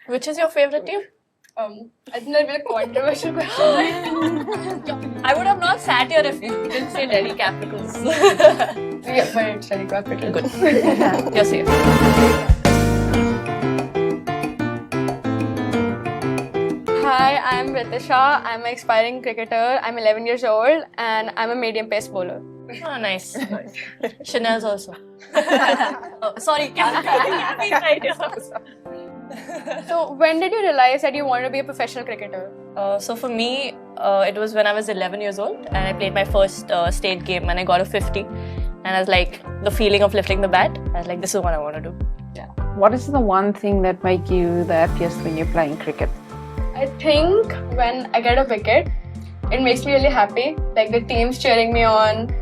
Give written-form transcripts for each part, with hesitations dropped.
Which is your favorite team? I think that'd be a controversial question. I would have not sat here if you didn't say Delhi Capitals. Yeah, but it's Delhi Capitals. Good. You're safe. Hi, I'm Ritisha. I'm an aspiring cricketer. I'm 11 years old and I'm a medium pace bowler. Oh, nice. Chanel's also. Oh, sorry. So, when did you realize that you wanted to be a professional cricketer? So for me, it was when I was 11 years old and I played my first state game and I got a 50. And I was like, the feeling of lifting the bat, I was like, this is what I want to do. What is the one thing that makes you the happiest when you're playing cricket? I think when I get a wicket, it makes me really happy. Like the team's cheering me on.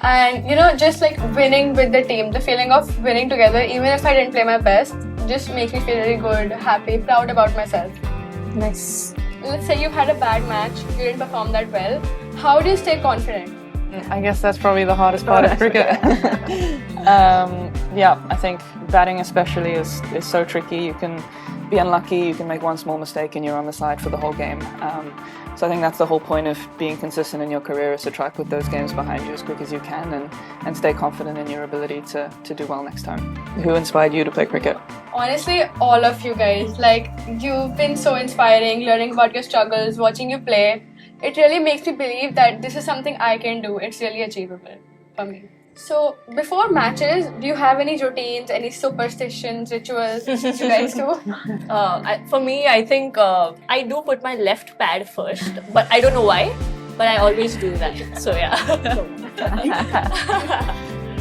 And just like winning with the team, the feeling of winning together, even if I didn't play my best, just makes me feel really good, happy, proud about myself. Nice. Let's say you've had a bad match, you didn't perform that well. How do you stay confident? I guess that's probably the hardest part of cricket. Yeah, I think batting especially is so tricky. You can be unlucky, you can make one small mistake and you're on the side for the whole game. So I think that's the whole point of being consistent in your career, is to try to put those games behind you as quick as you can and stay confident in your ability to do well next time. Who inspired you to play cricket? Honestly, all of you guys. Like, you've been so inspiring, learning about your struggles, watching you play. It really makes me believe that this is something I can do. It's really achievable for me. So, before matches, do you have any routines, any superstitions, rituals you guys do? For me, I think I do put my left pad first, but I don't know why, but I always do that. So yeah.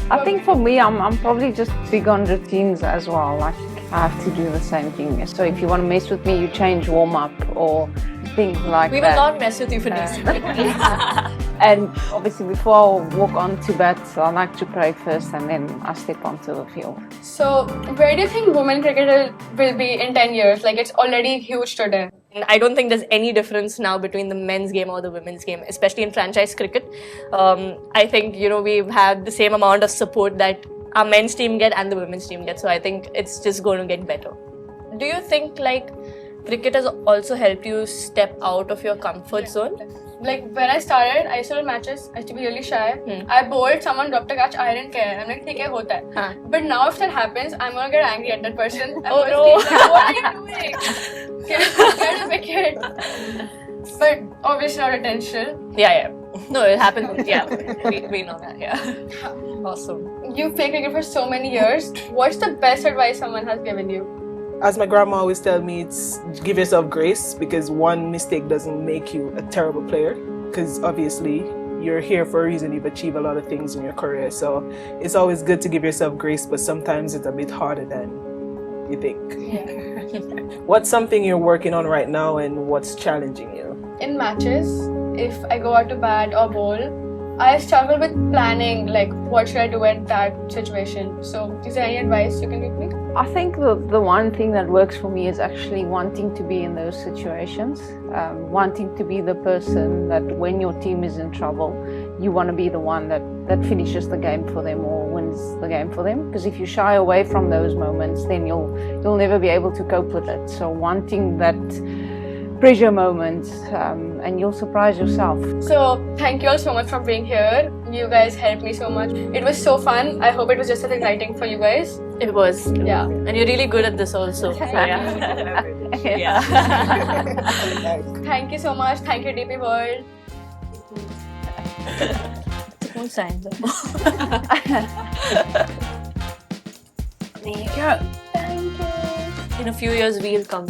I think for me, I'm probably just big on routines as well. Like, I have to do the same thing. So if you want to mess with me, you change warm up or things like We that. will not mess with you for this. And obviously, before I walk on to bat, I like to pray first and then I step onto the field. So, where do you think women cricket will be in 10 years? Like, it's already huge today. I don't think there's any difference now between the men's game or the women's game, especially in franchise cricket. I think, we've had the same amount of support that our men's team get and the women's team get. So I think it's just going to get better. Do you think cricket has also helped you step out of your comfort zone? Like, when I started, I used to do matches, I used to be really shy. I bowled, someone dropped a catch, I didn't care. I'm like, okay, hota hai. But now if that happens, I'm gonna get angry at that person. I'm Oh, gonna no. say, like, what are you doing? Get a wicket. But obviously not intentional. Yeah. No, it happened. Yeah, we know that. Yeah. Awesome. You've played cricket for so many years. What's the best advice someone has given you? As my grandma always tells me, it's give yourself grace, because one mistake doesn't make you a terrible player, because obviously you're here for a reason. You've achieved a lot of things in your career, so it's always good to give yourself grace, but sometimes it's a bit harder than you think. What's something you're working on right now and what's challenging you? In matches, if I go out to bat or bowl, I struggle with planning, like what should I do at that situation. So, is there any advice you can give me? I think the one thing that works for me is actually wanting to be in those situations, wanting to be the person that when your team is in trouble, you want to be the one that finishes the game for them or wins the game for them. Because if you shy away from those moments, then you'll never be able to cope with it. So wanting that pressure moment, and you'll surprise yourself. So, thank you all so much for being here. You guys helped me so much. It was so fun. I hope it was just as exciting for you guys. It was. Yeah. And you're really good at this also. So, yeah. Yeah. Thank you so much. Thank you, DP World. Cool signs. Thank you. In a few years, we'll come.